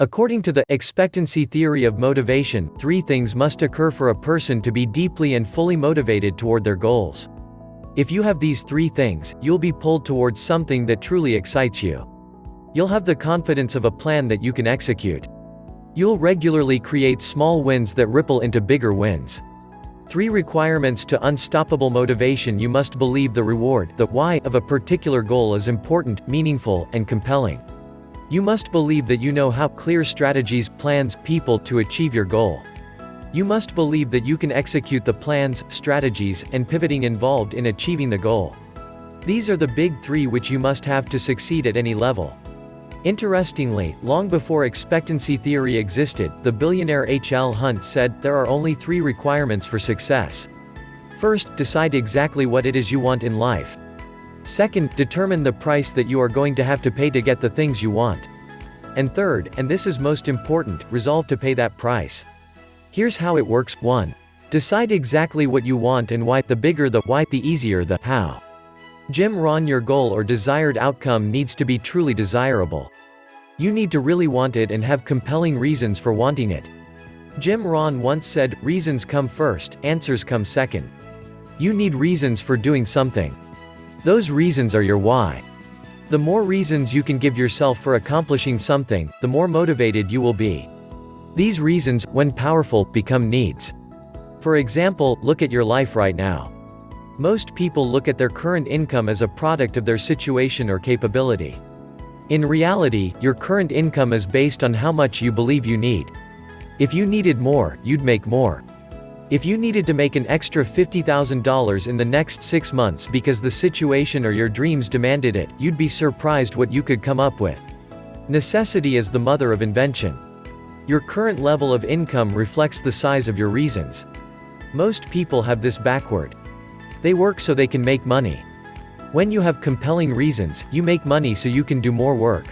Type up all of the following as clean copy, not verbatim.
According to the Expectancy Theory of Motivation, 3 things must occur for a person to be deeply and fully motivated toward their goals. If you have these 3 things, you'll be pulled towards something that truly excites you. You'll have the confidence of a plan that you can execute. You'll regularly create small wins that ripple into bigger wins. 3 requirements to unstoppable motivation: you must believe the reward, the why, of a particular goal is important, meaningful, and compelling. You must believe that you know how, clear strategies, plans, people to achieve your goal. You must believe that you can execute the plans, strategies, and pivoting involved in achieving the goal. These are the big 3 which you must have to succeed at any level. Interestingly, long before expectancy theory existed, the billionaire H.L. Hunt said, there are only 3 requirements for success. First, decide exactly what it is you want in life. Second, determine the price that you are going to have to pay to get the things you want. And third, and this is most important, resolve to pay that price. Here's how it works. 1. Decide exactly what you want and why. The bigger the why, the easier the how. Jim Rohn: your goal or desired outcome needs to be truly desirable. You need to really want it and have compelling reasons for wanting it. Jim Rohn once said, reasons come first, answers come second. You need reasons for doing something. Those reasons are your why. The more reasons you can give yourself for accomplishing something, the more motivated you will be. These reasons, when powerful, become needs. For example, look at your life right now. Most people look at their current income as a product of their situation or capability. In reality, your current income is based on how much you believe you need. If you needed more, you'd make more. If you needed to make an extra $50,000 in the next 6 months because the situation or your dreams demanded it, you'd be surprised what you could come up with. Necessity is the mother of invention. Your current level of income reflects the size of your reasons. Most people have this backward. They work so they can make money. When you have compelling reasons, you make money so you can do more work.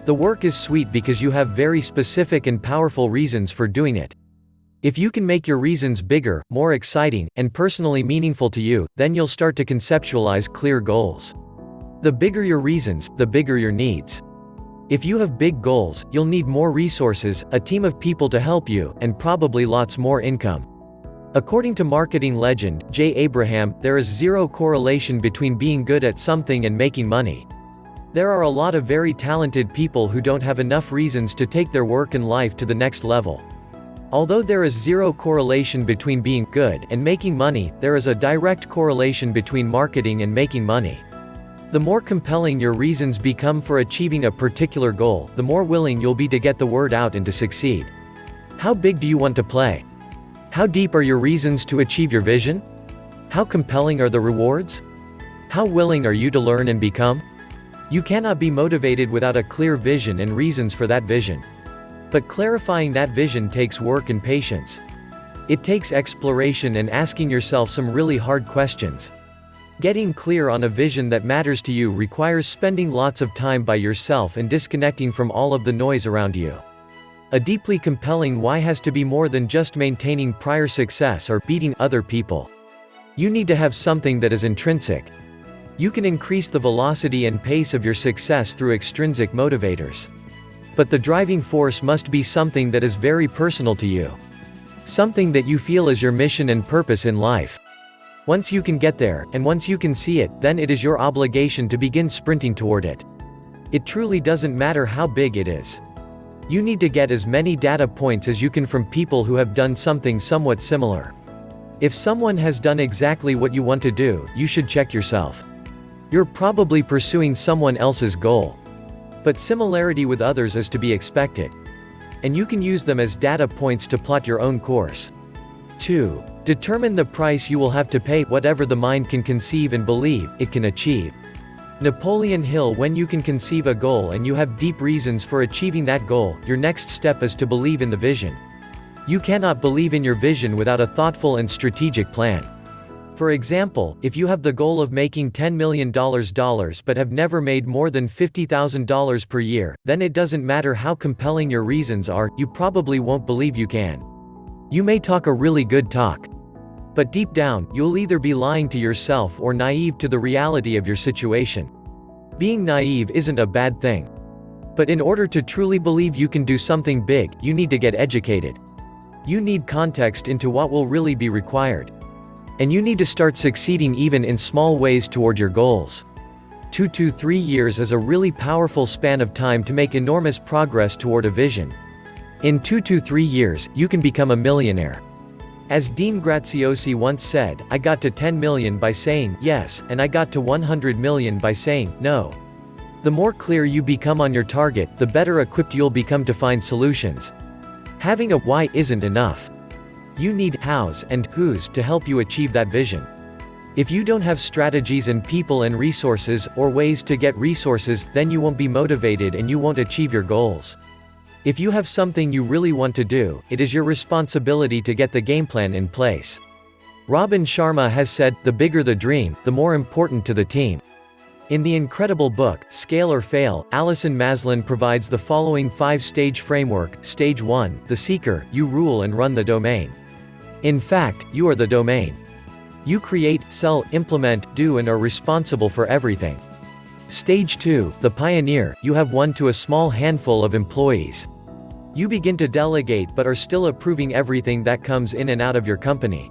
The work is sweet because you have very specific and powerful reasons for doing it. If you can make your reasons bigger, more exciting, and personally meaningful to you, then you'll start to conceptualize clear goals. The bigger your reasons, the bigger your needs. If you have big goals, you'll need more resources, a team of people to help you, and probably lots more income. According to marketing legend J. Abraham, there is 0 correlation between being good at something and making money. There are a lot of very talented people who don't have enough reasons to take their work and life to the next level. Although there is 0 correlation between being good and making money, there is a direct correlation between marketing and making money. The more compelling your reasons become for achieving a particular goal, the more willing you'll be to get the word out and to succeed. How big do you want to play? How deep are your reasons to achieve your vision? How compelling are the rewards? How willing are you to learn and become? You cannot be motivated without a clear vision and reasons for that vision. But clarifying that vision takes work and patience. It takes exploration and asking yourself some really hard questions. Getting clear on a vision that matters to you requires spending lots of time by yourself and disconnecting from all of the noise around you. A deeply compelling why has to be more than just maintaining prior success or beating other people. You need to have something that is intrinsic. You can increase the velocity and pace of your success through extrinsic motivators. But the driving force must be something that is very personal to you. Something that you feel is your mission and purpose in life. Once you can get there, and once you can see it, then it is your obligation to begin sprinting toward it. It truly doesn't matter how big it is. You need to get as many data points as you can from people who have done something somewhat similar. If someone has done exactly what you want to do, you should check yourself. You're probably pursuing someone else's goal. But similarity with others is to be expected. And you can use them as data points to plot your own course. 2. Determine the price you will have to pay. Whatever the mind can conceive and believe, it can achieve. Napoleon Hill: when you can conceive a goal and you have deep reasons for achieving that goal, your next step is to believe in the vision. You cannot believe in your vision without a thoughtful and strategic plan. For example, if you have the goal of making $10 million but have never made more than $50,000 per year, then it doesn't matter how compelling your reasons are, you probably won't believe you can. You may talk a really good talk. But deep down, you'll either be lying to yourself or naive to the reality of your situation. Being naive isn't a bad thing. But in order to truly believe you can do something big, you need to get educated. You need context into what will really be required. And you need to start succeeding even in small ways toward your goals. 2 to 3 years is a really powerful span of time to make enormous progress toward a vision. In 2 to 3 years, you can become a millionaire. As Dean Graziosi once said, I got to 10 million by saying yes, and I got to 100 million by saying no. The more clear you become on your target, the better equipped you'll become to find solutions. Having a why isn't enough. You need hows and whos to help you achieve that vision. If you don't have strategies and people and resources, or ways to get resources, then you won't be motivated and you won't achieve your goals. If you have something you really want to do, it is your responsibility to get the game plan in place. Robin Sharma has said, the bigger the dream, the more important to the team. In the incredible book, Scale or Fail, Alison Maslin provides the following 5-stage framework. Stage 1, the seeker, you rule and run the domain. In fact, you are the domain. You create, sell, implement, do and are responsible for everything. Stage 2, the pioneer, you have one to a small handful of employees. You begin to delegate but are still approving everything that comes in and out of your company.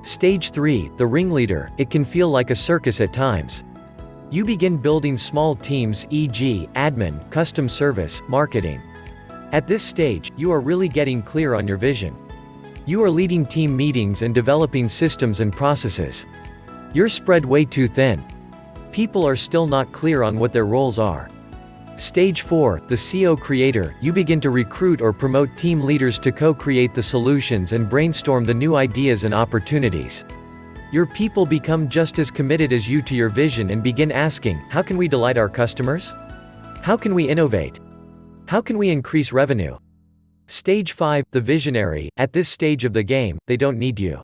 Stage 3, the ringleader, it can feel like a circus at times. You begin building small teams, e.g., admin, custom service, marketing. At this stage, you are really getting clear on your vision. You are leading team meetings and developing systems and processes. You're spread way too thin. People are still not clear on what their roles are. Stage 4, the CO creator, you begin to recruit or promote team leaders to co-create the solutions and brainstorm the new ideas and opportunities. Your people become just as committed as you to your vision and begin asking, how can we delight our customers? How can we innovate? How can we increase revenue? Stage 5, the visionary, at this stage of the game, they don't need you.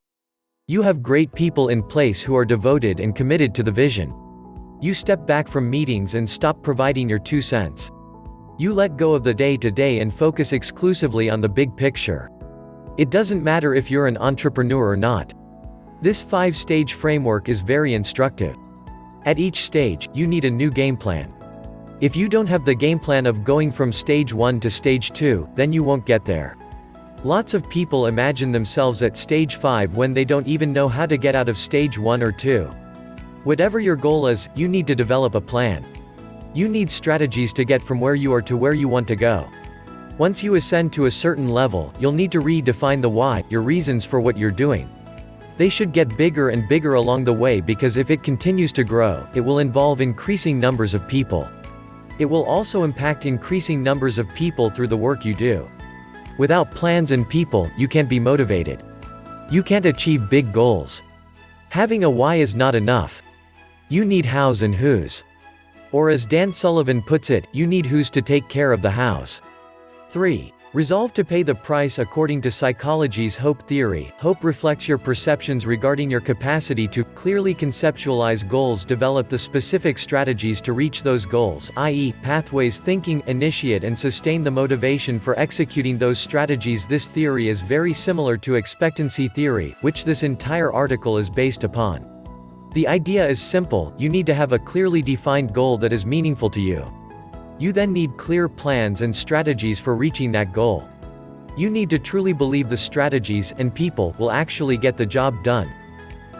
You have great people in place who are devoted and committed to the vision. You step back from meetings and stop providing your 2 cents. You let go of the day-to-day and focus exclusively on the big picture. It doesn't matter if you're an entrepreneur or not. This 5-stage framework is very instructive. At each stage, you need a new game plan. If you don't have the game plan of going from stage 1 to stage 2, then you won't get there. Lots of people imagine themselves at stage 5 when they don't even know how to get out of stage 1 or 2. Whatever your goal is, you need to develop a plan. You need strategies to get from where you are to where you want to go. Once you ascend to a certain level, you'll need to redefine the why, your reasons for what you're doing. They should get bigger and bigger along the way because if it continues to grow, it will involve increasing numbers of people. It will also impact increasing numbers of people through the work you do. Without plans and people, you can't be motivated. You can't achieve big goals. Having a why is not enough. You need hows and whos. Or as Dan Sullivan puts it, you need whos to take care of the hows. 3. Resolve to pay the price. According to psychology's hope theory, hope reflects your perceptions regarding your capacity to clearly conceptualize goals, develop the specific strategies to reach those goals, i.e., pathways, thinking, initiate and sustain the motivation for executing those strategies. This theory is very similar to expectancy theory, which this entire article is based upon. The idea is simple: you need to have a clearly defined goal that is meaningful to you. You then need clear plans and strategies for reaching that goal. You need to truly believe the strategies and people will actually get the job done.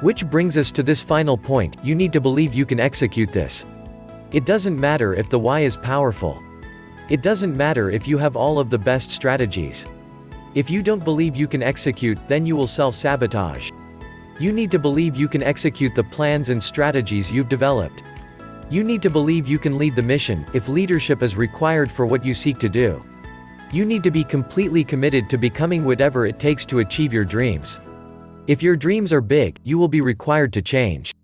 Which brings us to this final point: you need to believe you can execute this. It doesn't matter if the why is powerful. It doesn't matter if you have all of the best strategies. If you don't believe you can execute, then you will self-sabotage. You need to believe you can execute the plans and strategies you've developed. You need to believe you can lead the mission, if leadership is required for what you seek to do. You need to be completely committed to becoming whatever it takes to achieve your dreams. If your dreams are big, you will be required to change.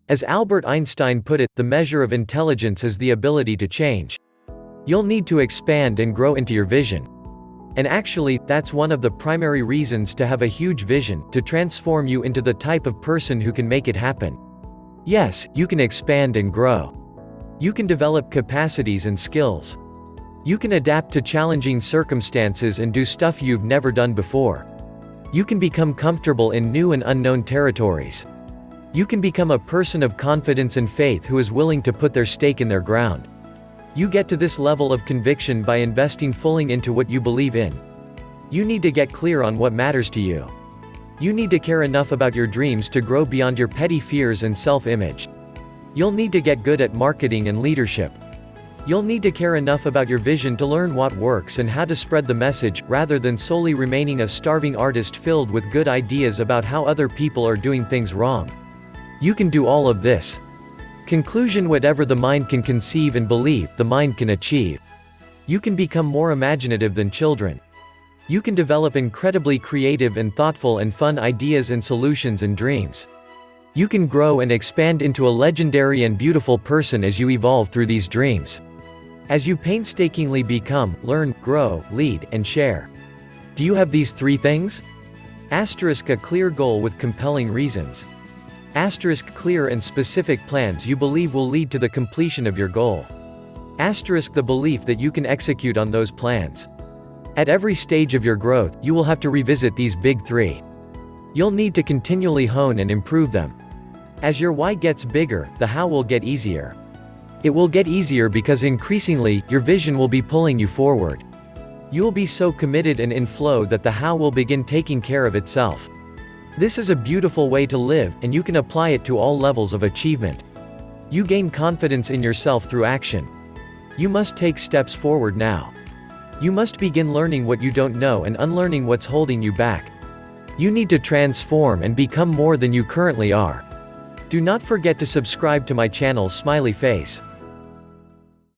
As Albert Einstein put it, the measure of intelligence is the ability to change. You'll need to expand and grow into your vision. And actually, that's one of the primary reasons to have a huge vision, to transform you into the type of person who can make it happen. Yes, you can expand and grow. You can develop capacities and skills. You can adapt to challenging circumstances and do stuff you've never done before. You can become comfortable in new and unknown territories. You can become a person of confidence and faith who is willing to put their stake in their ground. You get to this level of conviction by investing fully into what you believe in. You need to get clear on what matters to you. You need to care enough about your dreams to grow beyond your petty fears and self-image. You'll need to get good at marketing and leadership. You'll need to care enough about your vision to learn what works and how to spread the message, rather than solely remaining a starving artist filled with good ideas about how other people are doing things wrong. You can do all of this. Conclusion: whatever the mind can conceive and believe, the mind can achieve. You can become more imaginative than children. You can develop incredibly creative and thoughtful and fun ideas and solutions and dreams. You can grow and expand into a legendary and beautiful person as you evolve through these dreams. As you painstakingly become, learn, grow, lead, and share. Do you have these 3 things? Asterisk: a clear goal with compelling reasons. Asterisk: clear and specific plans you believe will lead to the completion of your goal. Asterisk: the belief that you can execute on those plans. At every stage of your growth, you will have to revisit these big 3. You'll need to continually hone and improve them. As your why gets bigger, the how will get easier. It will get easier because increasingly, your vision will be pulling you forward. You'll be so committed and in flow that the how will begin taking care of itself. This is a beautiful way to live, and you can apply it to all levels of achievement. You gain confidence in yourself through action. You must take steps forward now. You must begin learning what you don't know and unlearning what's holding you back. You need to transform and become more than you currently are. Do not forget to subscribe to my channel. Smiley face.